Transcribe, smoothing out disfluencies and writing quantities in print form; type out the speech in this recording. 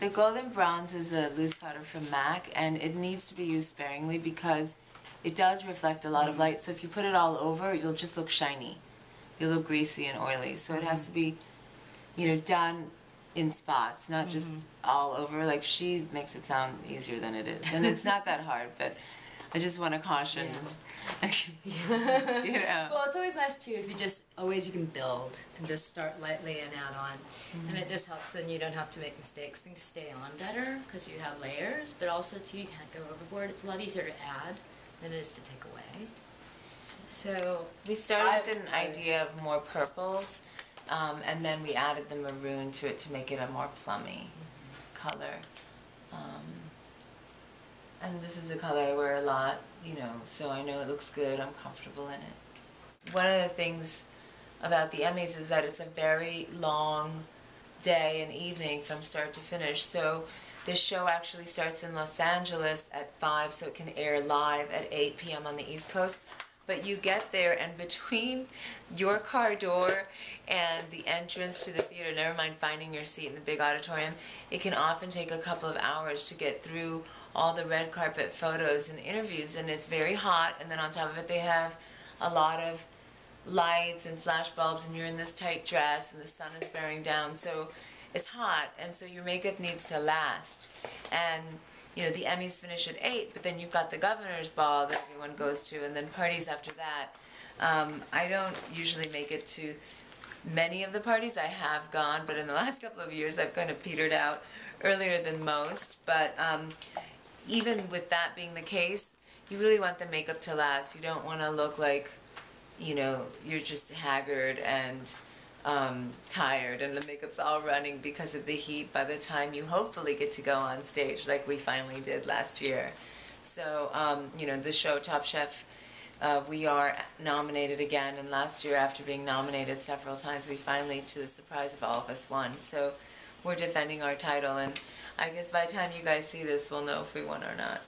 The Golden Bronze is a loose powder from MAC, and it needs to be used sparingly because it does reflect a lot of light. So if you put it all over, you'll just look shiny. You'll look greasy and oily. So it has to be, done in spots, not just all over. Like, she makes it sound easier than it is. And it's not that hard, but I just want to caution. Yeah. Well, it's always nice too if you just you can build and just start lightly and add on, and it just helps. Then you don't have to make mistakes. Things stay on better because you have layers, but also too you can't go overboard. It's a lot easier to add than it is to take away. So we started with an idea of more purples, and then we added the maroon to it to make it a more plummy color. And this is a color I wear a lot, so I know it looks good, I'm comfortable in it. One of the things about the Emmys is that it's a very long day and evening from start to finish. So this show actually starts in Los Angeles at 5, so it can air live at 8 p.m. on the East Coast. But you get there, and between your car door and the entrance to the theater, never mind finding your seat in the big auditorium, it can often take a couple of hours to get through all the red carpet photos and interviews, and it's very hot, and then on top of it they have a lot of lights and flash bulbs, and you're in this tight dress and the sun is bearing down, so it's hot, and so your makeup needs to last. And the Emmys finish at 8, but then you've got the governor's ball that everyone goes to, and then parties after that. I don't usually make it to many of the parties. I have gone, but in the last couple of years I've kind of petered out earlier than most. But even with that being the case, you really want the makeup to last. You don't want to look like, you're just haggard and tired and the makeup's all running because of the heat by the time you hopefully get to go on stage like we finally did last year. So, the show Top Chef, we are nominated again, and last year after being nominated several times, we finally, to the surprise of all of us, won. So we're defending our title, and I guess by the time you guys see this, we'll know if we won or not.